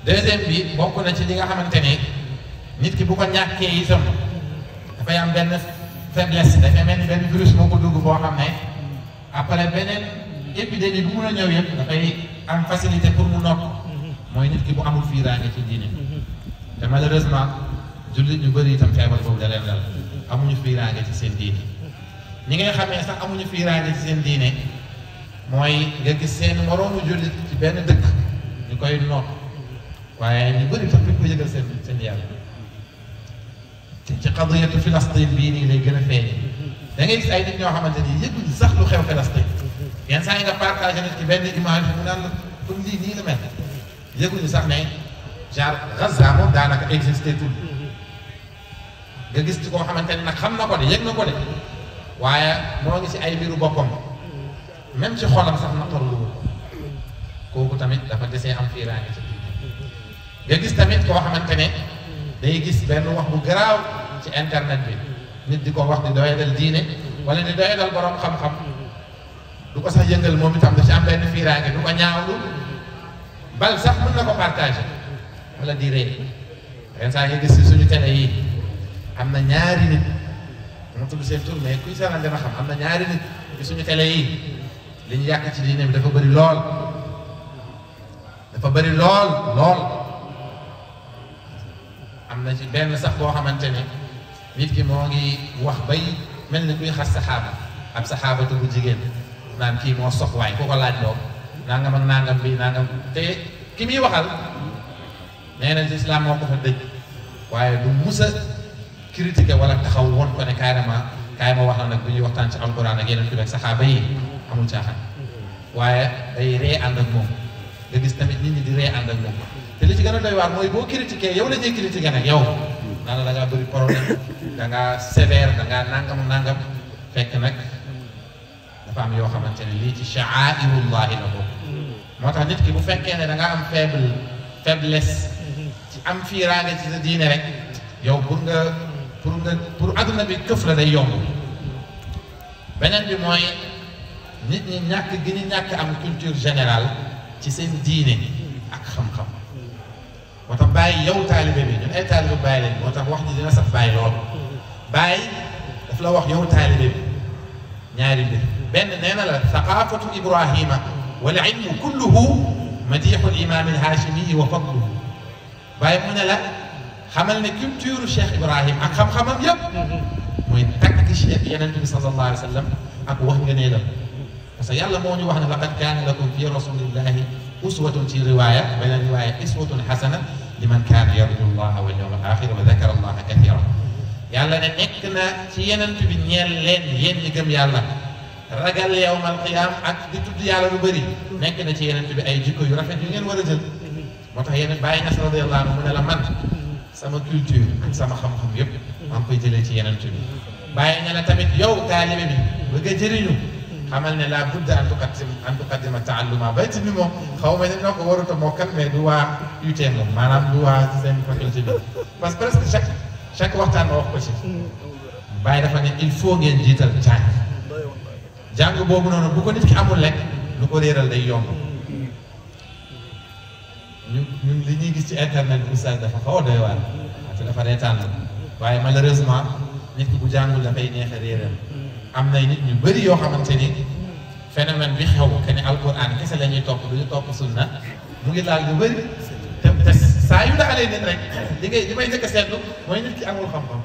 deuxième bi bokk na ci li nga xamante ne nit ki bu ko ñàkkee itam dafay am benn faiblesse dafay mel ni benn virus moo ko dugg boo xam ne après beneen épidémie bu mun a ñëw yëpp dafay am facilité pour mu nokk mooy nit ki bu amul fiiraange ci diine te malheureusement jullit ñu bëri itam feebar boobu da leen dal amuñu fiiraange ci seen diine ñi ngay xamee sax amuñu fiiraange ci seen diine mooy nga gis seen moroomu jullit ci benn dëkk ñu koy noot waaye ñu bëri sax duñ ko yëgal seen yàlla ci qadiyatu Filastin bii nii lay gën a feeñ da ngay gis ay nit ñoo xamante ni yëguñu sax lu xew Filastin yenn saa yi nga partagé nit ci benn image mu naan la comme lii nii la mel yëguñu sax ne genre Gaza moom daanaka existé tout nga gis ci koo xamante ni nag xam na ko de yëg na ko de waaye moo ngi si ay mbiru boppam même ci xolam sax naqarlu kooku tamit dafa desee am fiiraange ci nga gis tamit koo xamante ne day gis benn wax bu garaaw ci internet bi nit di ko wax di doyadal diine wala di doyadal borom xam-xam du ko sax yëngal moom itam da ci am benn fiiraange du ko ñaawlu bal sax mën na ko partagé wala di ree ren saa nga gis ci suñu télé yi am na ñaari nit mu tudd seen tur mais kuy seetaan dina xam am na ñaari nit ci suñu télé yi li ñu yàq ci diine bi dafa bëri lool am na ci benn sax boo xamante ne nit ki moo ngi wax bay mel ni kuy xas saxaaba ab saxaabatu bu jigéen naan kii moo sox waay ku ko laaj loo nangam ak nangam bi nangam te ki muy waxal nee na ci islam moo ko fa dëj waaye du musa critiquer wala taxaw woon ko ne carrément kaay ma wax na nag bu ñuy waxtaan ci alquran ak yeneen fi rek saxaaba yi amul caaxaan waaye day ree ànd ak moom nga gis tamit nit ñi di ree ànd ak moom te li ci gën a doy waar mooy boo critiquer yow la ñuy critiquer nag yow naa la da ngaa bëri problème da ngaa sévère da ngaa nangam fekk nag dafa am yoo xamante ne lii ci sha'airullahi la bokk moo tax nit ki bu fekkee ne da ngaa am faiblesse ci am fiiraange ci sa diine rek yow pour adduna bi këf la day yomb beneen bi mooy nit ñi ñàkk gi ñu ñàkk am culture générale ci seen diine ak xam-xam moo tax bàyyi yow taalibe bi ñun ay taalibe bàyyi lañ moo tax wax ji dina sax bàyyi lool bàyyi daf la wax yow taalibe bi ñaari mbir benn nee na la thaqafatu ibrahima wal ilmu kulluhu madixu l imam al hashimi wa fadluhu bàyyi mu ne la xamal ne culture Cheikh Ibrahim ak xam-xamam yëpp mooy takk Cheikh Yonent bi sallallahu alayhi wa sallam ak wax nga nee la parce que yàlla moo ñu wax ne laqad kaana lakum fi rasulillahi uswatun ci riwaaya beneen riwaaya uswatun xasana liman kaana yarju llaha wal yawmal axir wa dakara allaha kathira yàlla ne nekk na ci Yonent bi ñeel leen yéen ñi gëm yàlla ragal yawmal qiyaam ak di tudd yàlla lu bëri nekk na ci Yonent bi ay jikko yu rafet yu ngeen war a jël moo tax yéen Baay Ñas radiyallahu anhu mu ne la man sama culture ak sama xam-xam yëpp maa ngi koy jëlee ci Yonent bi bàyyi na la tamit yow taalibe bi bëgg a jëriñu xamal ne la budda an tuqaddima taalluma bayti bi moom xaw ma ne noo ko warut a mokkal mais du waa UT moom maanaam du waa seen faculté bi parce que presque chaque waxtaan ma wax ko ci bàyyi dafa ne il faut ngeen jiital jàng boobu noonu bu ko nit ki amul lekk lu ko réeral day yomb ñun li ñuy gis ci internet bi oustaz dafa xaw a doy waar te dafa reetaan la waaye malheureusement nit ki bu jàngul dafay neex a réeral am na nit ñu bëri yoo xamante ni phénomène bi xew que ne alquran kese la ñuy topp du ñu topp sunna mu ngi laal lu bëri te saa yu daalee nit rek li may njëkk a seetlu mooy nit ki amul xam-xam